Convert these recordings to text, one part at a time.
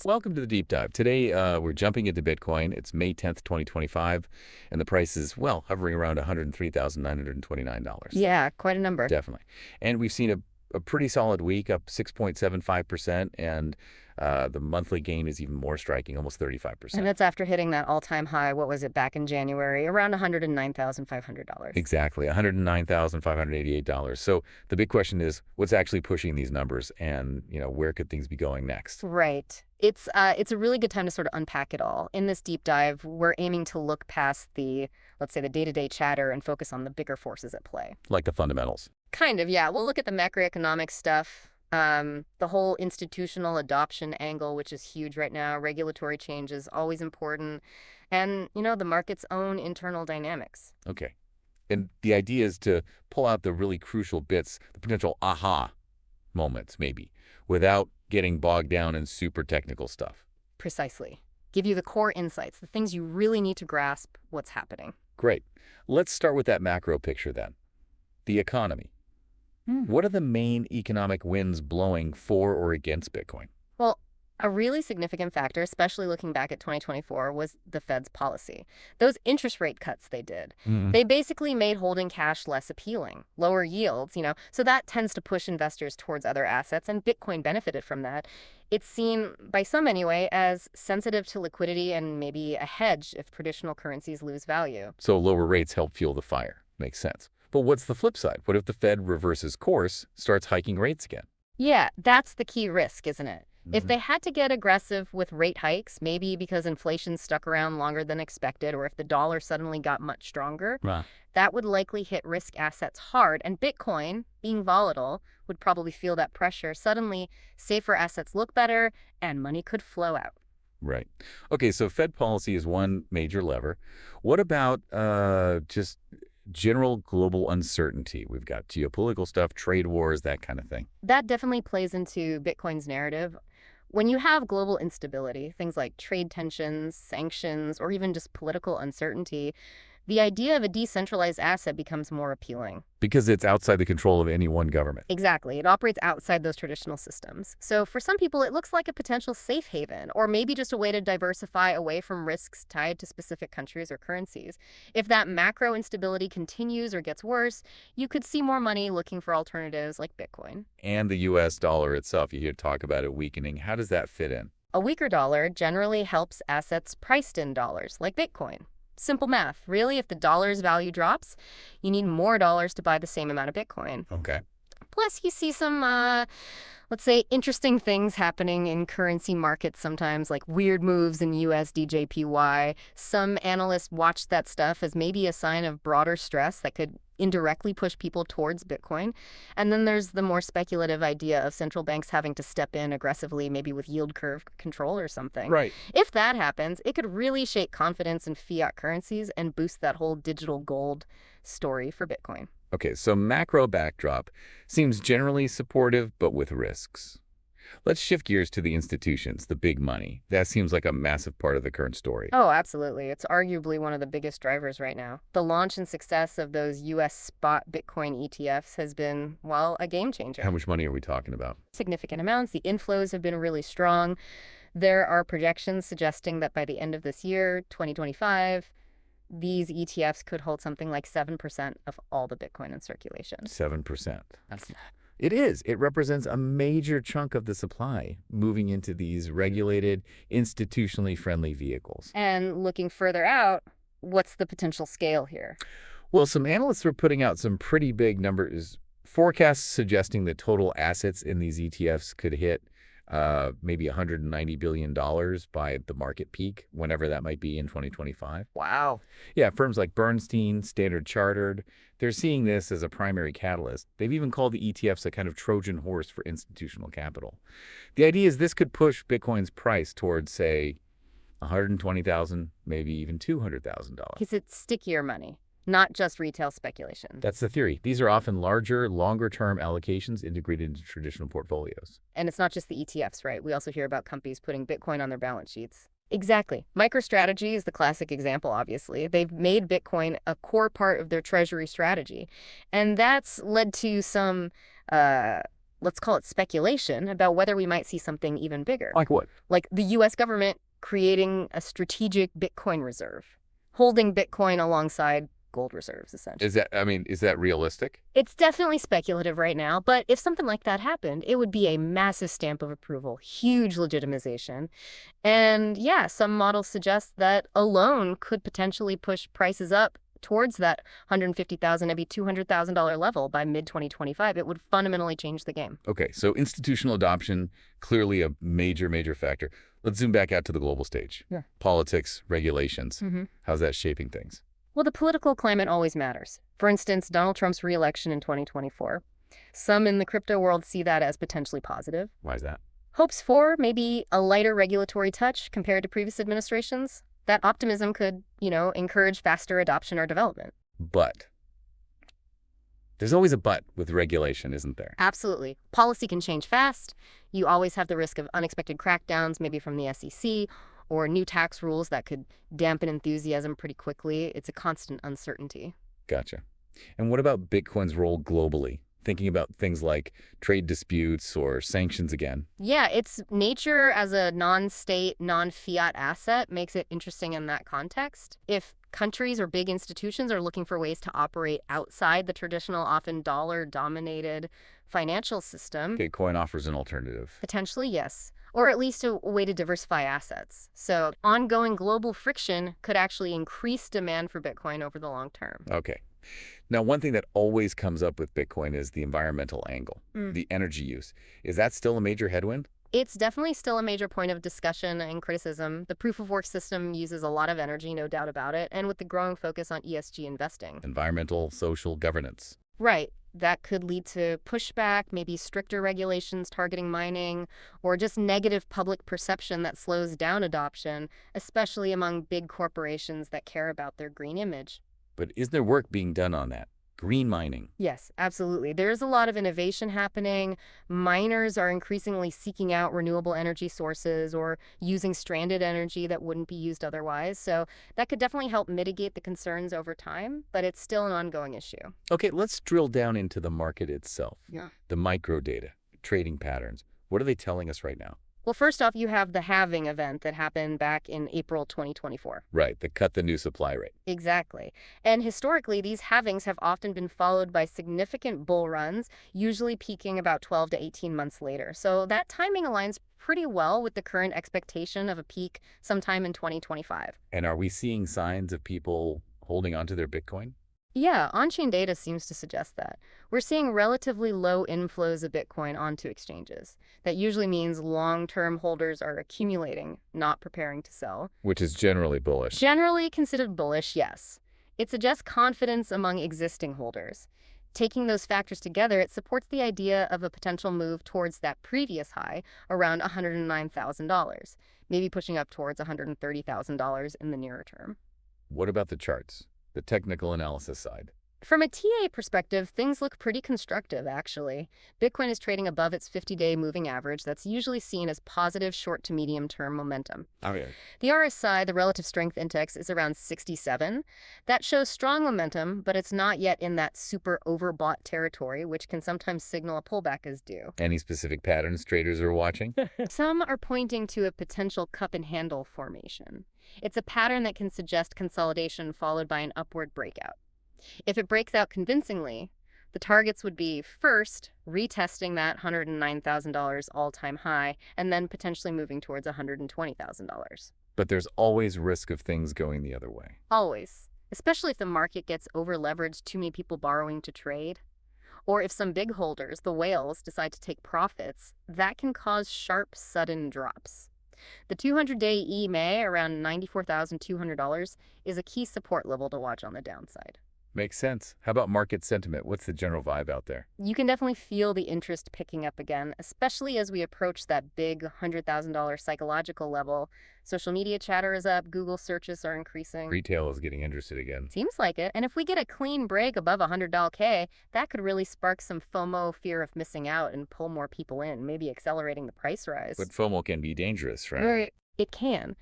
Welcome to the deep dive. Today, we're jumping into Bitcoin. It's May 10th, 2025, and the price is, well, hovering around $103,929. Yeah, quite a number. Definitely. And we've seen a pretty solid week, up 6.75%, and the monthly gain is even more striking, almost And 35%. that's after hitting that all-time high, what was it, back in January, around $109,500. Exactly, $109,588. So the big question is, what's actually pushing these numbers, and, where could things be going next? Right. It's a really good time to sort of unpack it all. In this deep dive, we're aiming to look past the, let's say, the day-to-day chatter and focus on the bigger forces at play. Like the fundamentals. Kind of, yeah. We'll look at the macroeconomic stuff, the whole institutional adoption angle, which is huge right now. Regulatory change is always important. And, the market's own internal dynamics. Okay. And the idea is to pull out the really crucial bits, the potential aha moments, maybe, without getting bogged down in super technical stuff. Precisely. Give you the core insights, the things you really need to grasp what's happening. Great. Let's start with that macro picture then. The economy. What are the main economic winds blowing for or against Bitcoin? Well, a really significant factor, especially looking back at 2024, was the Fed's policy. Those interest rate cuts they did. They basically made holding cash less appealing, lower yields, so that tends to push investors towards other assets, and Bitcoin benefited from that. It's seen, by some anyway, as sensitive to liquidity and maybe a hedge if traditional currencies lose value. So lower rates help fuel the fire. Makes sense. But what's the flip side? What if the Fed reverses course, starts hiking rates again? Yeah, that's the key risk, isn't it? If they had to get aggressive with rate hikes, maybe because inflation stuck around longer than expected, or if the dollar suddenly got much stronger, Right. that would likely hit risk assets hard. And Bitcoin, being volatile, would probably feel that pressure. Suddenly, safer assets look better, and money could flow out. Right. Okay, so Fed policy is one major lever. What about just general global uncertainty? We've got geopolitical stuff, trade wars, that kind of thing. That definitely plays into Bitcoin's narrative. When you have global instability, things like trade tensions, sanctions, or even just political uncertainty, the idea of a decentralized asset becomes more appealing. Because it's outside the control of any one government. Exactly. It operates outside those traditional systems. So for some people, it looks like a potential safe haven, or maybe just a way to diversify away from risks tied to specific countries or currencies. If that macro instability continues or gets worse, you could see more money looking for alternatives like Bitcoin. And the U.S. dollar itself, you hear talk about it weakening. How does that fit in? A weaker dollar generally helps assets priced in dollars, like Bitcoin. Simple math. Really, if the dollar's value drops, you need more dollars to buy the same amount of Bitcoin. Okay. Plus, you see some, let's say, interesting things happening in currency markets sometimes, like weird moves in USDJPY. Some analysts watch that stuff as maybe a sign of broader stress that could indirectly push people towards Bitcoin. And then there's the more speculative idea of central banks having to step in aggressively, maybe with yield curve control or something. Right. If that happens, it could really shake confidence in fiat currencies and boost that whole digital gold story for Bitcoin. Okay, so macro backdrop seems generally supportive, but with risks. Let's shift gears to the institutions, the big money. That seems like a massive part of the current story. Oh, absolutely. It's arguably one of the biggest drivers right now. The launch and success of those U.S. spot Bitcoin ETFs has been, well, a game changer. How much money are we talking about? Significant amounts. The inflows have been really strong. There are projections suggesting that by the end of this year, 2025, these ETFs could hold something like 7% of all the Bitcoin in circulation. 7%. That's It is. It represents a major chunk of the supply moving into these regulated, institutionally friendly vehicles. And looking further out, what's the potential scale here? Well, some analysts are putting out some pretty big numbers, forecasts suggesting that total assets in these ETFs could hit maybe $190 billion by the market peak, whenever that might be in 2025. Wow. Yeah, firms like Bernstein, Standard Chartered, they're seeing this as a primary catalyst. They've even called the ETFs a kind of Trojan horse for institutional capital. The idea is this could push Bitcoin's price towards, say, $120,000, maybe even $200,000. Because it's stickier money, not just retail speculation. That's the theory. These are often larger, longer-term allocations integrated into traditional portfolios. And it's not just the ETFs, right? We also hear about companies putting Bitcoin on their balance sheets. Exactly. MicroStrategy is the classic example, obviously. They've made Bitcoin a core part of their treasury strategy. And that's led to some let's call it speculation, about whether we might see something even bigger. Like what? Like the U.S. government creating a strategic Bitcoin reserve, holding Bitcoin alongside gold reserves, essentially. Is that realistic? It's definitely speculative right now, but if something like that happened, it would be a massive stamp of approval, huge legitimization. And yeah, some models suggest that alone could potentially push prices up towards that $150,000, maybe $200,000 level by mid-2025. It would fundamentally change the game. Okay, so institutional adoption, clearly a major, major factor. Let's zoom back out to the global stage. Yeah. Politics, regulations. How's that shaping things? Well, the political climate always matters. For instance, Donald Trump's re-election in 2024. Some in the crypto world see that as potentially positive. Why is that? Hopes for maybe a lighter regulatory touch compared to previous administrations. That optimism could, encourage faster adoption or development. But there's always a but with regulation, isn't there? Absolutely. Policy can change fast. You always have the risk of unexpected crackdowns, maybe from the SEC, or new tax rules that could dampen enthusiasm pretty quickly. It's a constant uncertainty. Gotcha. And what about Bitcoin's role globally? Thinking about things like trade disputes or sanctions again. Yeah, its nature as a non-state, non-fiat asset makes it interesting in that context. If countries or big institutions are looking for ways to operate outside the traditional, often dollar-dominated financial system, Bitcoin offers an alternative. potentially, yes. Or at least a way to diversify assets. So ongoing global friction could actually increase demand for Bitcoin over the long term. Okay. Now, one thing that always comes up with Bitcoin is the environmental angle, the energy use. Is that still a major headwind? It's definitely still a major point of discussion and criticism. The proof-of-work system uses a lot of energy, no doubt about it, and with the growing focus on ESG investing. Environmental, social governance. Right. That could lead to pushback, maybe stricter regulations targeting mining, or just negative public perception that slows down adoption, especially among big corporations that care about their green image. But is there work being done on that? Green mining. Yes, absolutely. There's a lot of innovation happening. Miners are increasingly seeking out renewable energy sources or using stranded energy that wouldn't be used otherwise. So that could definitely help mitigate the concerns over time, but it's still an ongoing issue. Okay, let's drill down into the market itself. Yeah. The microdata, trading patterns. What are they telling us right now? Well, first off, you have the halving event that happened back in April 2024. Right, the cut the new supply rate. Exactly. And historically, these halvings have often been followed by significant bull runs, usually peaking about 12 to 18 months later. So that timing aligns pretty well with the current expectation of a peak sometime in 2025. And are we seeing signs of people holding onto their Bitcoin? Yeah, on-chain data seems to suggest that. We're seeing relatively low inflows of Bitcoin onto exchanges. That usually means long-term holders are accumulating, not preparing to sell. Which is generally bullish. Generally considered bullish, yes. It suggests confidence among existing holders. Taking those factors together, it supports the idea of a potential move towards that previous high, around $109,000, maybe pushing up towards $130,000 in the nearer term. What about the charts? The technical analysis side. From a TA perspective, things look pretty constructive, actually. Bitcoin is trading above its 50-day moving average that's usually seen as positive short to medium-term momentum. Oh, yeah. The RSI, the Relative Strength Index, is around 67. That shows strong momentum, but it's not yet in that super overbought territory, which can sometimes signal a pullback is due. Any specific patterns traders are watching? Some are pointing to a potential cup and handle formation. It's a pattern that can suggest consolidation followed by an upward breakout. If it breaks out convincingly, the targets would be, first, retesting that $109,000 all-time high, and then potentially moving towards $120,000. But there's always risk of things going the other way. Always. Especially if the market gets over-leveraged, too many people borrowing to trade. Or if some big holders, the whales, decide to take profits, that can cause sharp, sudden drops. The 200-day EMA, around $94,200, is a key support level to watch on the downside. Makes sense. How about market sentiment? What's the general vibe out there? You can definitely feel the interest picking up again, especially as we approach that big $100,000 psychological level. Social media chatter is up, Google searches are increasing. Retail is getting interested again. Seems like it. And if we get a clean break above $100K, that could really spark some FOMO, fear of missing out, and pull more people in, maybe accelerating the price rise. But FOMO can be dangerous, right? Right. It can.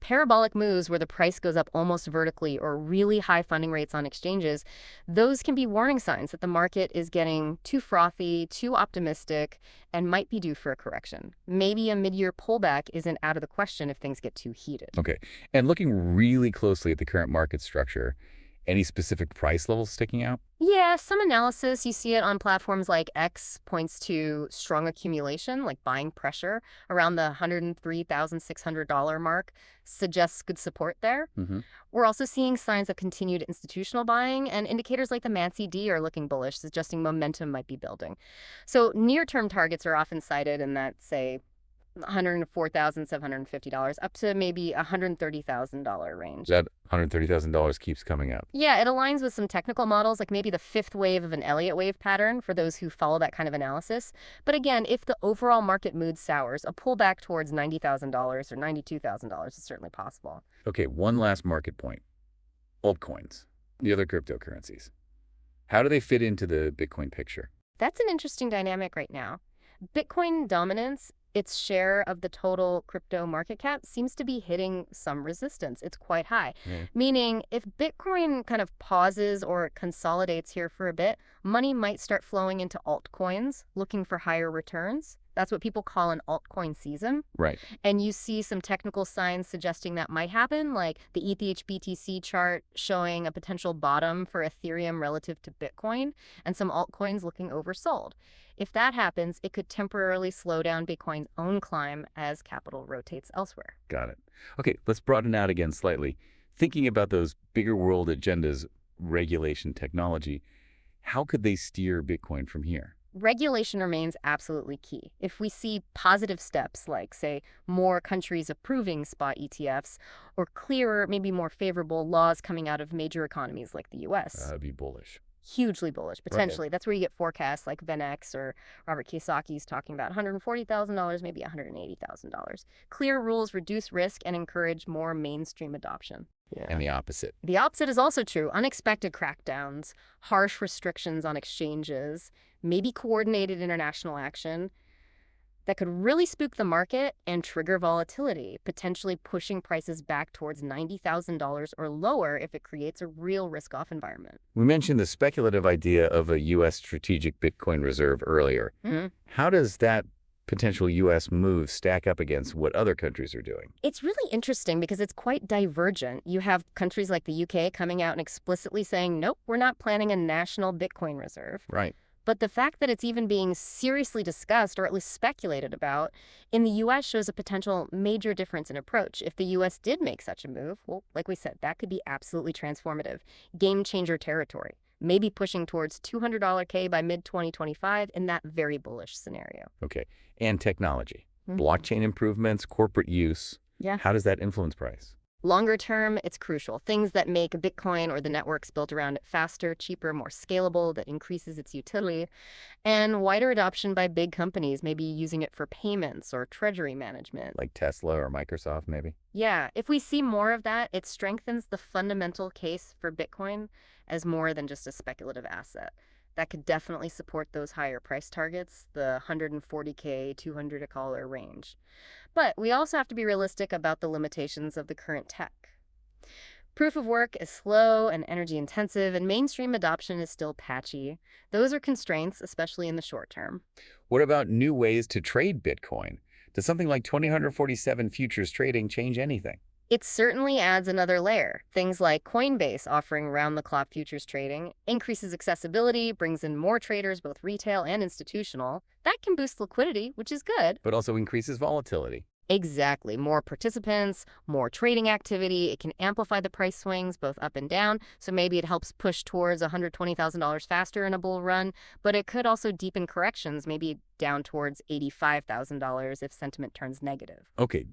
Parabolic moves where the price goes up almost vertically or really high funding rates on exchanges, those can be warning signs that the market is getting too frothy, too optimistic, and might be due for a correction. Maybe a mid-year pullback isn't out of the question if things get too heated. Okay. And looking really closely at the current market structure, any specific price levels sticking out? Yeah, some analysis, you see it on platforms like X, points to strong accumulation, like buying pressure around the $103,600 mark, suggests good support there. Mm-hmm. We're also seeing signs of continued institutional buying, and indicators like the MACD are looking bullish, suggesting momentum might be building. So near-term targets are often cited in that, say, $104,750 up to maybe $130,000 range. That $130,000 keeps coming up. Yeah, it aligns with some technical models, like maybe the fifth wave of an Elliott wave pattern for those who follow that kind of analysis. But again, if the overall market mood sours, a pullback towards $90,000 or $92,000 is certainly possible. Okay, one last market point. Altcoins, the other cryptocurrencies. How do they fit into the Bitcoin picture? That's an interesting dynamic right now. Bitcoin dominance, its share of the total crypto market cap, seems to be hitting some resistance. It's quite high. Yeah. Meaning, if Bitcoin kind of pauses or consolidates here for a bit, money might start flowing into altcoins, looking for higher returns. That's what people call an altcoin season. Right. And you see some technical signs suggesting that might happen, like the ETH BTC chart showing a potential bottom for Ethereum relative to Bitcoin, and some altcoins looking oversold. If that happens, it could temporarily slow down Bitcoin's own climb as capital rotates elsewhere. Got it. Okay, let's broaden out again slightly. Thinking about those bigger world agendas, regulation, technology, how could they steer Bitcoin from here? Regulation remains absolutely key. If we see positive steps like, say, more countries approving spot ETFs or clearer, maybe more favorable laws coming out of major economies like the US. That'd be bullish. Hugely bullish, potentially. Right. That's where you get forecasts like VanEck or Robert Kiyosaki's talking about $140,000, maybe $180,000. Clear rules reduce risk and encourage more mainstream adoption. Yeah. And the opposite. The opposite is also true. Unexpected crackdowns, harsh restrictions on exchanges, maybe coordinated international action that could really spook the market and trigger volatility, potentially pushing prices back towards $90,000 or lower if it creates a real risk-off environment. We mentioned the speculative idea of a U.S. strategic Bitcoin reserve earlier. Mm-hmm. How does that potential U.S. move stack up against what other countries are doing? It's really interesting because it's quite divergent. You have countries like the UK coming out and explicitly saying, nope, we're not planning a national Bitcoin reserve. Right. But the fact that it's even being seriously discussed or at least speculated about in the U.S. shows a potential major difference in approach. If the U.S. did make such a move, well, like we said, that could be absolutely transformative, game-changer territory, maybe pushing towards $200 K by mid-2025 in that very bullish scenario. Okay. And technology, Mm-hmm. blockchain improvements, corporate use. Yeah. How does that influence price? Longer term, it's crucial. Things that make Bitcoin or the networks built around it faster, cheaper, more scalable, that increases its utility, and wider adoption by big companies, maybe using it for payments or treasury management. Like Tesla or Microsoft, maybe? Yeah, if we see more of that, it strengthens the fundamental case for Bitcoin as more than just a speculative asset. That could definitely support those higher price targets, the $140K, $200 range. But we also have to be realistic about the limitations of the current tech. Proof of work is slow and energy intensive, and mainstream adoption is still patchy. Those are constraints, especially in the short term. What about new ways to trade Bitcoin? Does something like 2047 futures trading change anything? It certainly adds another layer. Things like Coinbase offering round-the-clock futures trading increases accessibility, brings in more traders, both retail and institutional. That can boost liquidity, which is good. But also increases volatility. Exactly. More participants, more trading activity. It can amplify the price swings, both up and down. So maybe it helps push towards $120,000 faster in a bull run. But it could also deepen corrections, maybe down towards $85,000 if sentiment turns negative. Okay,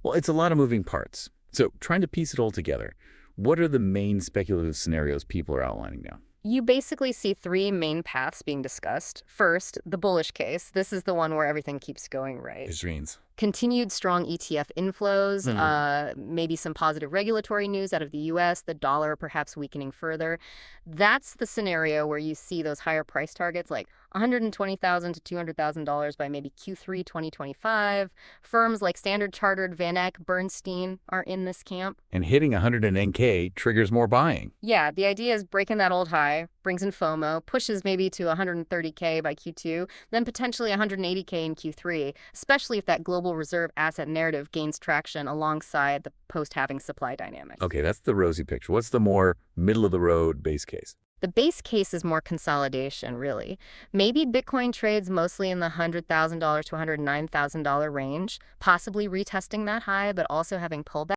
well, it's a lot of moving parts. So trying to piece it all together, what are the main speculative scenarios people are outlining now? You basically see three main paths being discussed. First, the bullish case. This is the one where everything keeps going right. Extremes. continued strong ETF inflows, maybe some positive regulatory news out of the US, the dollar perhaps weakening further. That's the scenario where you see those higher price targets like $120,000 to $200,000 by maybe Q3 2025. Firms like Standard Chartered, Van Eck, Bernstein are in this camp. And hitting 110K triggers more buying. Yeah, the idea is breaking that old high, brings in FOMO, pushes maybe to 130K by Q2, then potentially 180K in Q3, especially if that global reserve asset narrative gains traction alongside the post-halving supply dynamics. Okay, that's the rosy picture. What's the more middle-of-the-road base case? The base case is more consolidation, really. Maybe Bitcoin trades mostly in the $100,000 to $109,000 range, possibly retesting that high, but also having pullback.